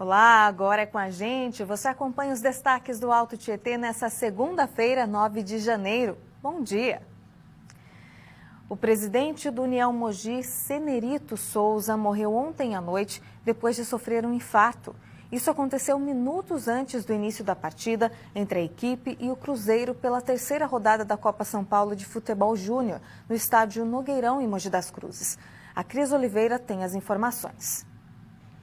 Olá, agora é com a gente. Você acompanha os destaques do Alto Tietê nessa segunda-feira, 9 de janeiro. Bom dia. O presidente do União Mogi, Senerito Souza, morreu ontem à noite depois de sofrer um infarto. Isso aconteceu minutos antes do início da partida entre a equipe e o Cruzeiro pela terceira rodada da Copa São Paulo de Futebol Júnior, no estádio Nogueirão, em Mogi das Cruzes. A Cris Oliveira tem as informações.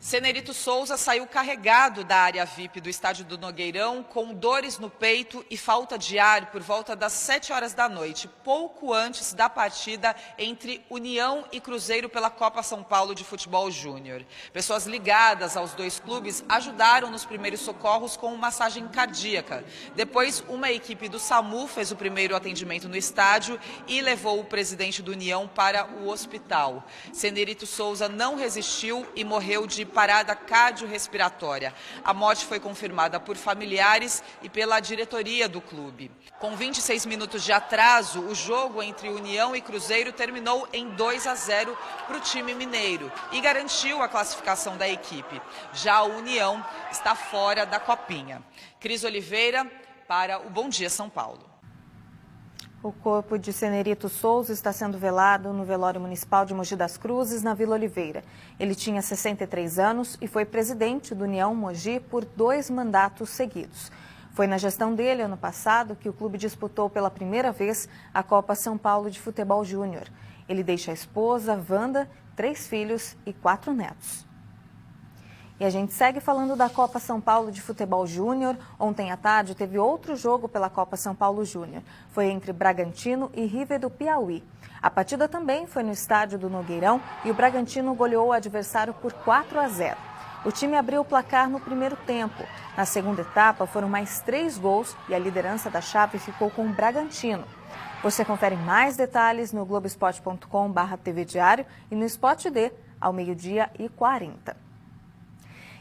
Senerito Souza saiu carregado da área VIP do estádio do Nogueirão com dores no peito e falta de ar por volta das 7 horas da noite, pouco antes da partida entre União e Cruzeiro pela Copa São Paulo de Futebol Júnior. Pessoas ligadas aos dois clubes ajudaram nos primeiros socorros com massagem cardíaca. Depois, uma equipe do SAMU fez o primeiro atendimento no estádio e levou o presidente do União para o hospital. Senerito Souza não resistiu e morreu de parada cardiorrespiratória. A morte foi confirmada por familiares e pela diretoria do clube. Com 26 minutos de atraso, o jogo entre União e Cruzeiro terminou em 2-0 para o time mineiro e garantiu a classificação da equipe. Já a União está fora da Copinha. Cris Oliveira para o Bom Dia São Paulo. O corpo de Senerito Souza está sendo velado no velório municipal de Mogi das Cruzes, na Vila Oliveira. Ele tinha 63 anos e foi presidente do União Mogi por 2 mandatos seguidos. Foi na gestão dele, ano passado, que o clube disputou pela primeira vez a Copa São Paulo de Futebol Júnior. Ele deixa a esposa, Wanda, 3 filhos e 4 netos. E a gente segue falando da Copa São Paulo de Futebol Júnior. Ontem à tarde teve outro jogo pela Copa São Paulo Júnior. Foi entre Bragantino e River do Piauí. A partida também foi no estádio do Nogueirão e o Bragantino goleou o adversário por 4-0. O time abriu o placar no primeiro tempo. Na segunda etapa foram mais 3 gols e a liderança da chave ficou com o Bragantino. Você confere mais detalhes no Globoesporte.com/TV Diário e no Sport D ao 12h40.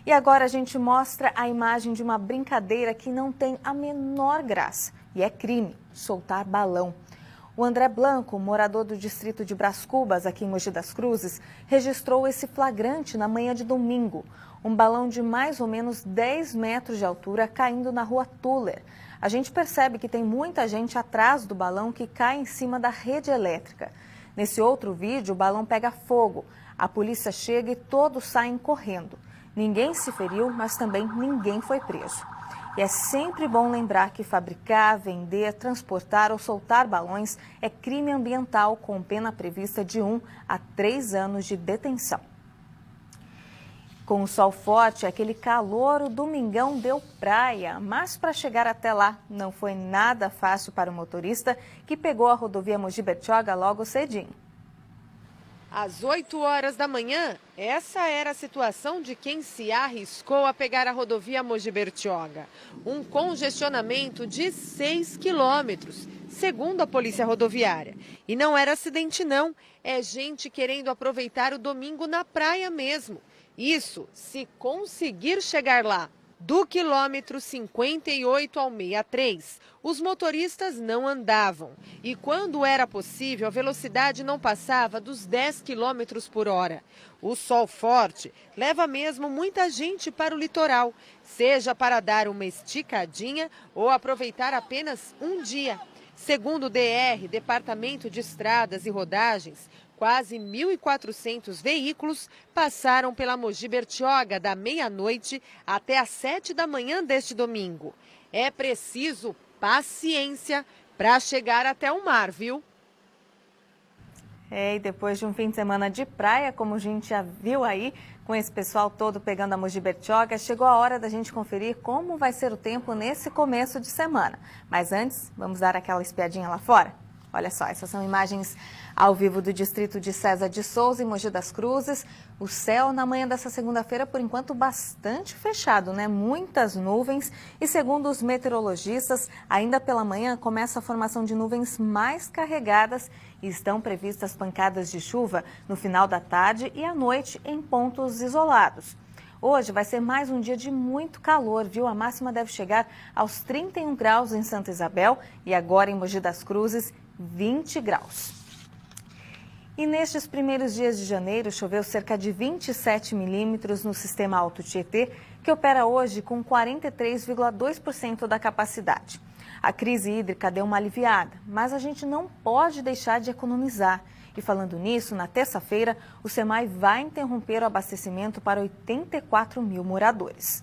E agora a gente mostra a imagem de uma brincadeira que não tem a menor graça. E é crime, soltar balão. O André Blanco, morador do distrito de Brás Cubas, aqui em Mogi das Cruzes, registrou esse flagrante na manhã de domingo. Um balão de mais ou menos 10 metros de altura caindo na rua Tuller. A gente percebe que tem muita gente atrás do balão que cai em cima da rede elétrica. Nesse outro vídeo, o balão pega fogo. A polícia chega e todos saem correndo. Ninguém se feriu, mas também ninguém foi preso. E é sempre bom lembrar que fabricar, vender, transportar ou soltar balões é crime ambiental com pena prevista de 1 a 3 anos de detenção. Com o sol forte, aquele calor, o domingão deu praia, mas para chegar até lá não foi nada fácil para o motorista que pegou a rodovia Mogi Bertioga logo cedinho. Às 8 horas da manhã, essa era a situação de quem se arriscou a pegar a rodovia Mogi Bertioga. Um congestionamento de 6 quilômetros, segundo a Polícia Rodoviária. E não era acidente não, é gente querendo aproveitar o domingo na praia mesmo. Isso se conseguir chegar lá. Do quilômetro 58 ao 63, os motoristas não andavam. E quando era possível, a velocidade não passava dos 10 quilômetros por hora. O sol forte leva mesmo muita gente para o litoral, seja para dar uma esticadinha ou aproveitar apenas um dia. Segundo o DR, Departamento de Estradas e Rodagens, quase 1.400 veículos passaram pela Mogi Bertioga da meia-noite até às 7 da manhã deste domingo. É preciso paciência para chegar até o mar, viu? E depois de um fim de semana de praia, como a gente já viu aí, com esse pessoal todo pegando a Mogi Bertioga, chegou a hora da gente conferir como vai ser o tempo nesse começo de semana. Mas antes, vamos dar aquela espiadinha lá fora? Olha só, essas são imagens ao vivo do distrito de César de Souza, em Mogi das Cruzes. O céu na manhã dessa segunda-feira, por enquanto, bastante fechado, né? Muitas nuvens e, segundo os meteorologistas, ainda pela manhã começa a formação de nuvens mais carregadas e estão previstas pancadas de chuva no final da tarde e à noite em pontos isolados. Hoje vai ser mais um dia de muito calor, viu? A máxima deve chegar aos 31 graus em Santa Isabel e agora em Mogi das Cruzes, 20 graus. E nestes primeiros dias de janeiro, choveu cerca de 27 milímetros no sistema Alto Tietê, que opera hoje com 43,2% da capacidade. A crise hídrica deu uma aliviada, mas a gente não pode deixar de economizar. E falando nisso, na terça-feira, o SEMAI vai interromper o abastecimento para 84 mil moradores.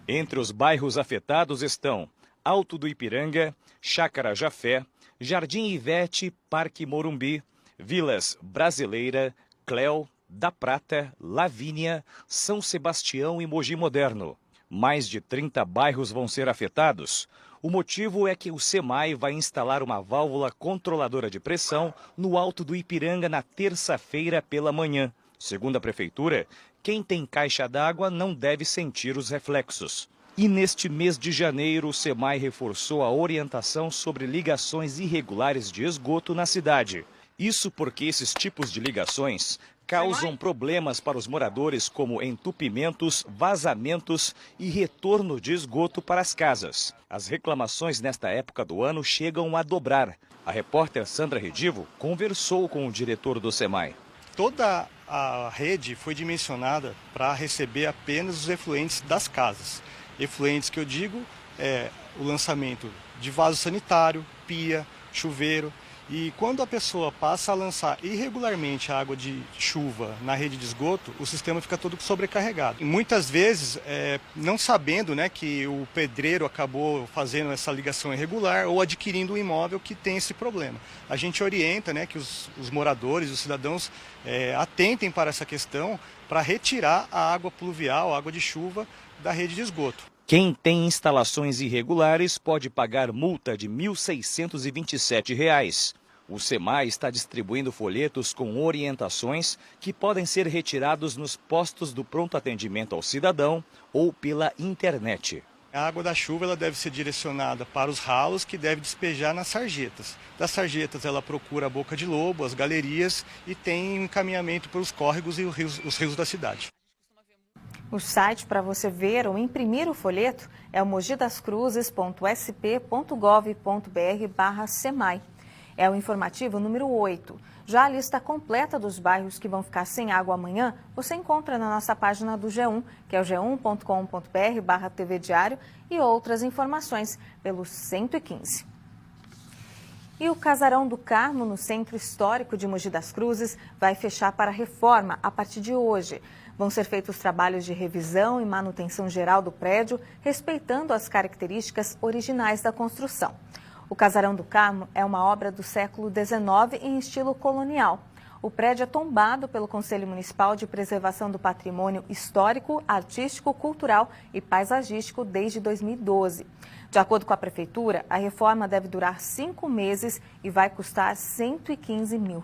Entre os bairros afetados estão Alto do Ipiranga, Chácara Jafé, Jardim Ivete, Parque Morumbi, Vilas Brasileira, Cléo, da Prata, Lavínia, São Sebastião e Mogi Moderno. Mais de 30 bairros vão ser afetados. O motivo é que o SEMAI vai instalar uma válvula controladora de pressão no Alto do Ipiranga na terça-feira pela manhã. Segundo a Prefeitura, quem tem caixa d'água não deve sentir os reflexos. E neste mês de janeiro, o SEMAI reforçou a orientação sobre ligações irregulares de esgoto na cidade. Isso porque esses tipos de ligações causam problemas para os moradores, como entupimentos, vazamentos e retorno de esgoto para as casas. As reclamações nesta época do ano chegam a dobrar. A repórter Sandra Redivo conversou com o diretor do SEMAI. Toda a rede foi dimensionada para receber apenas os efluentes das casas. Efluentes que eu digo é o lançamento de vaso sanitário, pia, chuveiro. E quando a pessoa passa a lançar irregularmente a água de chuva na rede de esgoto, o sistema fica todo sobrecarregado. E muitas vezes, não sabendo, né, que o pedreiro acabou fazendo essa ligação irregular ou adquirindo um imóvel que tem esse problema. A gente orienta, né, que os moradores, os cidadãos atentem para essa questão para retirar a água pluvial, a água de chuva da rede de esgoto. Quem tem instalações irregulares pode pagar multa de R$ 1.627. O SEMAI está distribuindo folhetos com orientações que podem ser retirados nos postos do pronto atendimento ao cidadão ou pela internet. A água da chuva ela deve ser direcionada para os ralos que deve despejar nas sarjetas. Das sarjetas ela procura a boca de lobo, as galerias e tem um encaminhamento para os córregos e os rios da cidade. O site para você ver ou imprimir o folheto é o mogidascruzes.sp.gov.br/SEMAI. É o informativo número 8. Já a lista completa dos bairros que vão ficar sem água amanhã, você encontra na nossa página do G1, que é o g1.com.br/TV Diário, e outras informações pelo 115. E o Casarão do Carmo, no Centro Histórico de Mogi das Cruzes, vai fechar para reforma a partir de hoje. Vão ser feitos trabalhos de revisão e manutenção geral do prédio, respeitando as características originais da construção. O Casarão do Carmo é uma obra do século XIX em estilo colonial. O prédio é tombado pelo Conselho Municipal de Preservação do Patrimônio Histórico, Artístico, Cultural e Paisagístico desde 2012. De acordo com a Prefeitura, a reforma deve durar 5 meses e vai custar R$ 115 mil.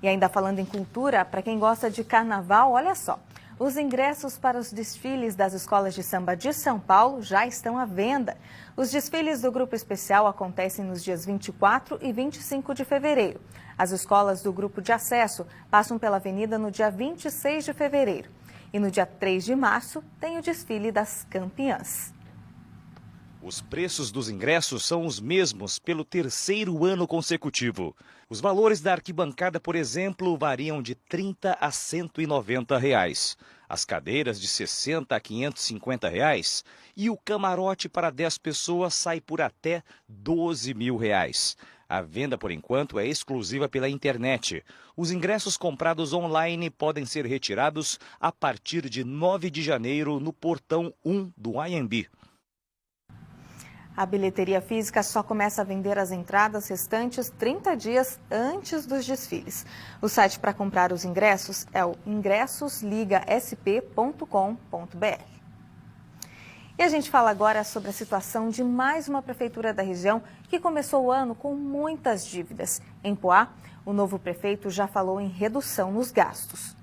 E ainda falando em cultura, para quem gosta de carnaval, olha só. Os ingressos para os desfiles das escolas de samba de São Paulo já estão à venda. Os desfiles do Grupo Especial acontecem nos dias 24 e 25 de fevereiro. As escolas do Grupo de Acesso passam pela avenida no dia 26 de fevereiro. E no dia 3 de março tem o desfile das campeãs. Os preços dos ingressos são os mesmos pelo 3º ano consecutivo. Os valores da arquibancada, por exemplo, variam de R$ 30 a R$ 190. As cadeiras de R$ 60 a R$ 550 e o camarote para 10 pessoas sai por até R$ 12 mil. A venda, por enquanto, é exclusiva pela internet. Os ingressos comprados online podem ser retirados a partir de 9 de janeiro no portão 1 do AMB. A bilheteria física só começa a vender as entradas restantes 30 dias antes dos desfiles. O site para comprar os ingressos é o ingressosligasp.com.br. E a gente fala agora sobre a situação de mais uma prefeitura da região que começou o ano com muitas dívidas. Em Poá, o novo prefeito já falou em redução nos gastos.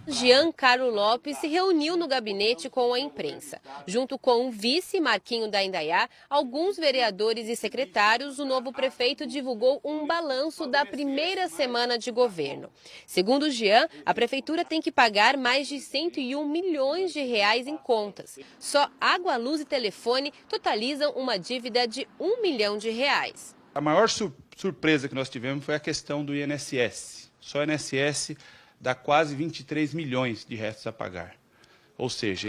Giancarlo Lopes se reuniu no gabinete com a imprensa. Junto com o vice Marquinho da Indaiá, alguns vereadores e secretários, o novo prefeito divulgou um balanço da primeira semana de governo. Segundo Jean, a prefeitura tem que pagar mais de R$ 101 milhões em contas. Só água, luz e telefone totalizam uma dívida de R$ 1 milhão. A maior surpresa que nós tivemos foi a questão do INSS. Só o INSS dá quase 23 milhões de restos a pagar. ou seja,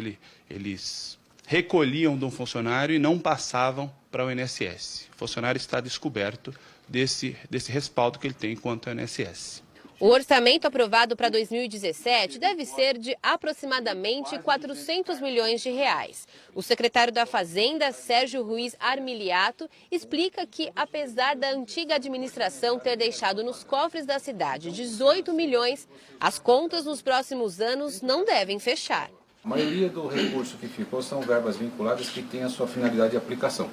eles recolhiam de um funcionário e não passavam para o INSS. O funcionário está descoberto desse respaldo que ele tem quanto ao INSS. O orçamento aprovado para 2017 deve ser de aproximadamente 400 milhões de reais. O secretário da Fazenda, Sérgio Ruiz Armiliato, explica que, apesar da antiga administração ter deixado nos cofres da cidade 18 milhões, as contas nos próximos anos não devem fechar. A maioria do recurso que ficou são verbas vinculadas que têm a sua finalidade de aplicação.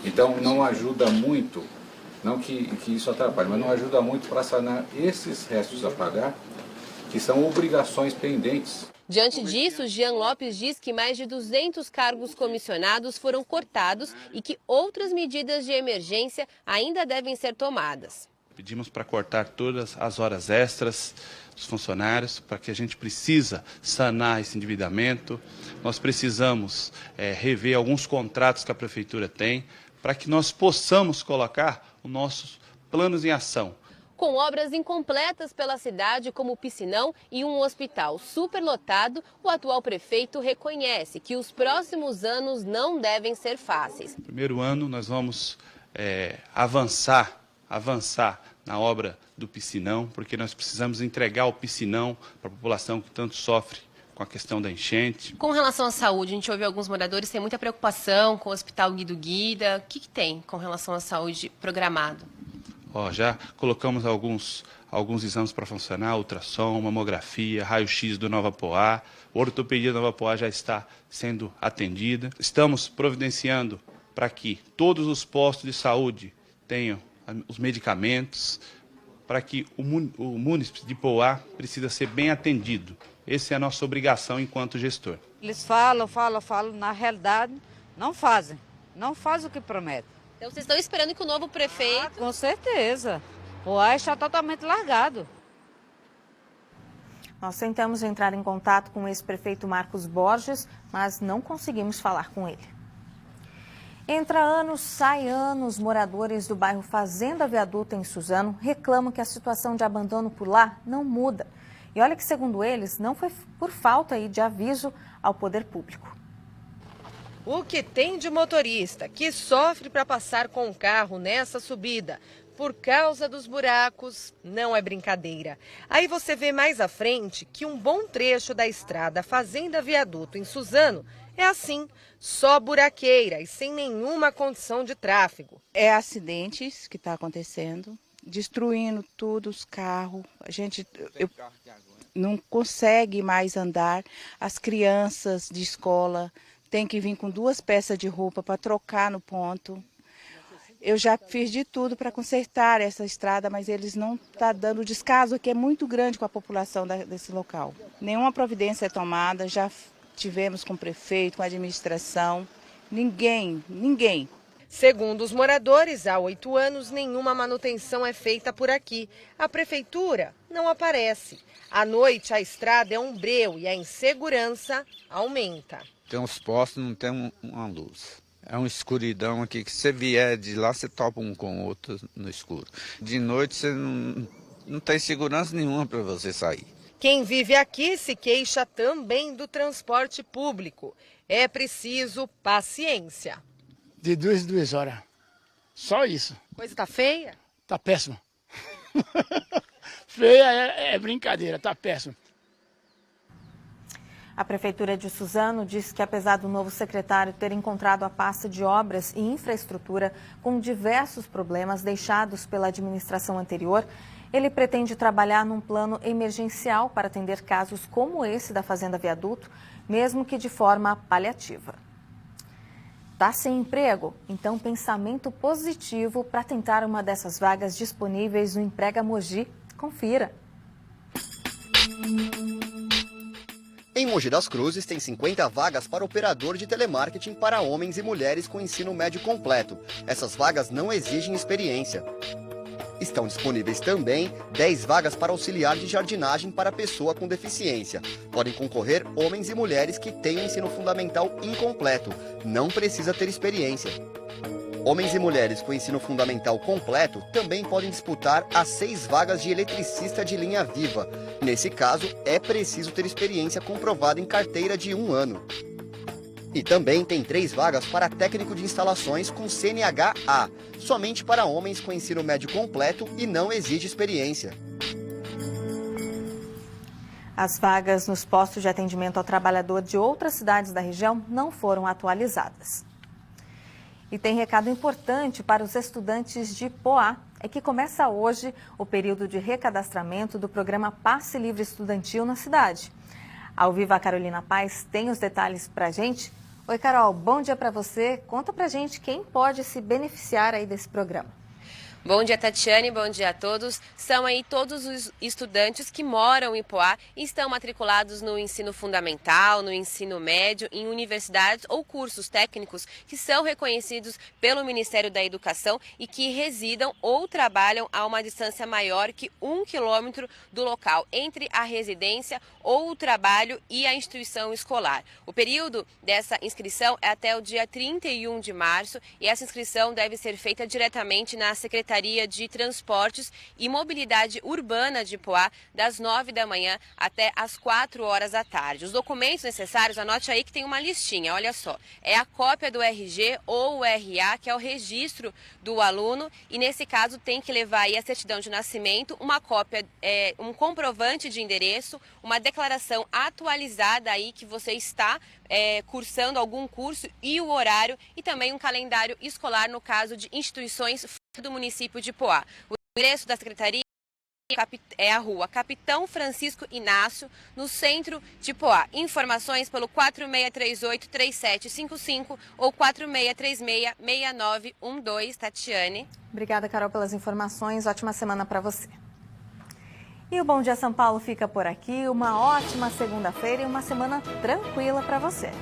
Então não ajuda muito. Não que isso atrapalhe, mas não ajuda muito para sanar esses restos a pagar, que são obrigações pendentes. Diante disso, Jean Lopes diz que mais de 200 cargos comissionados foram cortados e que outras medidas de emergência ainda devem ser tomadas. Pedimos para cortar todas as horas extras dos funcionários, para que a gente precisa sanar esse endividamento. Nós precisamos rever alguns contratos que a Prefeitura tem, para que nós possamos colocar os nossos planos em ação. Com obras incompletas pela cidade, como o piscinão e um hospital superlotado, o atual prefeito reconhece que os próximos anos não devem ser fáceis. No primeiro ano, nós vamos avançar na obra do piscinão, porque nós precisamos entregar o piscinão para a população que tanto sofre com a questão da enchente. Com relação à saúde, a gente ouve alguns moradores têm muita preocupação com o Hospital Guido Guida. O que tem com relação à saúde programado? Já colocamos alguns exames para funcionar, ultrassom, mamografia, raio-x do Nova Poá, ortopedia do Nova Poá já está sendo atendida. Estamos providenciando para que todos os postos de saúde tenham os medicamentos, para que o munícipe de Poá precisa ser bem atendido. Essa é a nossa obrigação enquanto gestor. Eles falam, na realidade não fazem o que prometem. Então vocês estão esperando que o novo prefeito... Com certeza, Poá está totalmente largado. Nós tentamos entrar em contato com o ex-prefeito Marcos Borges, mas não conseguimos falar com ele. Entra anos, sai anos, moradores do bairro Fazenda Viaduto, em Suzano, reclamam que a situação de abandono por lá não muda. E olha que, segundo eles, não foi por falta de aviso ao poder público. O que tem de motorista que sofre para passar com o carro nessa subida por causa dos buracos não é brincadeira. Aí você vê mais à frente que um bom trecho da estrada Fazenda Viaduto, em Suzano, é assim, só buraqueira e sem nenhuma condição de tráfego. É acidentes que está acontecendo, destruindo tudo, os carros. A gente não consegue mais andar. As crianças de escola têm que vir com 2 peças de roupa para trocar no ponto. Eu já fiz de tudo para consertar essa estrada, mas eles não estão dando. O descaso aqui é muito grande com a população desse local. Nenhuma providência é tomada, já tivemos com o prefeito, com a administração. Ninguém. Segundo os moradores, há 8 anos nenhuma manutenção é feita por aqui. A prefeitura não aparece. À noite a estrada é um breu e a insegurança aumenta. Tem uns postos, não tem uma luz. É uma escuridão aqui, que você vier de lá, você topa um com o outro no escuro. De noite você não tem segurança nenhuma para você sair. Quem vive aqui se queixa também do transporte público. É preciso paciência. De 2 em 2 horas. Só isso. Coisa tá feia? Tá péssimo. Feia é brincadeira, tá péssimo. A Prefeitura de Suzano diz que, apesar do novo secretário ter encontrado a pasta de obras e infraestrutura com diversos problemas deixados pela administração anterior, ele pretende trabalhar num plano emergencial para atender casos como esse da Fazenda Viaduto, mesmo que de forma paliativa. Está sem emprego? Então, pensamento positivo para tentar uma dessas vagas disponíveis no Emprega Mogi. Confira. Em Mogi das Cruzes, tem 50 vagas para operador de telemarketing para homens e mulheres com ensino médio completo. Essas vagas não exigem experiência. Estão disponíveis também 10 vagas para auxiliar de jardinagem para pessoa com deficiência. Podem concorrer homens e mulheres que têm o ensino fundamental incompleto. Não precisa ter experiência. Homens e mulheres com ensino fundamental completo também podem disputar as 6 vagas de eletricista de linha viva. Nesse caso, é preciso ter experiência comprovada em carteira de 1 ano. E também tem 3 vagas para técnico de instalações com CNH-A, somente para homens com ensino médio completo e não exige experiência. As vagas nos postos de atendimento ao trabalhador de outras cidades da região não foram atualizadas. E tem recado importante para os estudantes de Poá. É que começa hoje o período de recadastramento do programa Passe Livre Estudantil na cidade. Ao vivo, a Carolina Paz tem os detalhes para a gente. Oi, Carol, bom dia para você. Conta para a gente quem pode se beneficiar aí desse programa. Bom dia, Tatiane, bom dia a todos. São aí todos os estudantes que moram em Poá e estão matriculados no ensino fundamental, no ensino médio, em universidades ou cursos técnicos que são reconhecidos pelo Ministério da Educação e que residam ou trabalham a uma distância maior que 1 quilômetro do local, entre a residência ou o trabalho e a instituição escolar. O período dessa inscrição é até o dia 31 de março e essa inscrição deve ser feita diretamente na Secretaria de Transportes e Mobilidade Urbana de Poá, das 9 da manhã até as 4 horas da tarde. Os documentos necessários, anote aí que tem uma listinha, olha só. É a cópia do RG ou o RA, que é o registro do aluno, e nesse caso tem que levar aí a certidão de nascimento, uma cópia, um comprovante de endereço, uma declaração atualizada aí que você está cursando algum curso e o horário, e também um calendário escolar no caso de instituições do município de Poá. O endereço da secretaria é a rua Capitão Francisco Inácio, no centro de Poá. Informações pelo 4638-3755 ou 4636-6912. Tatiane. Obrigada, Carol, pelas informações. Ótima semana para você. E o Bom Dia São Paulo fica por aqui. Uma ótima segunda-feira e uma semana tranquila para você.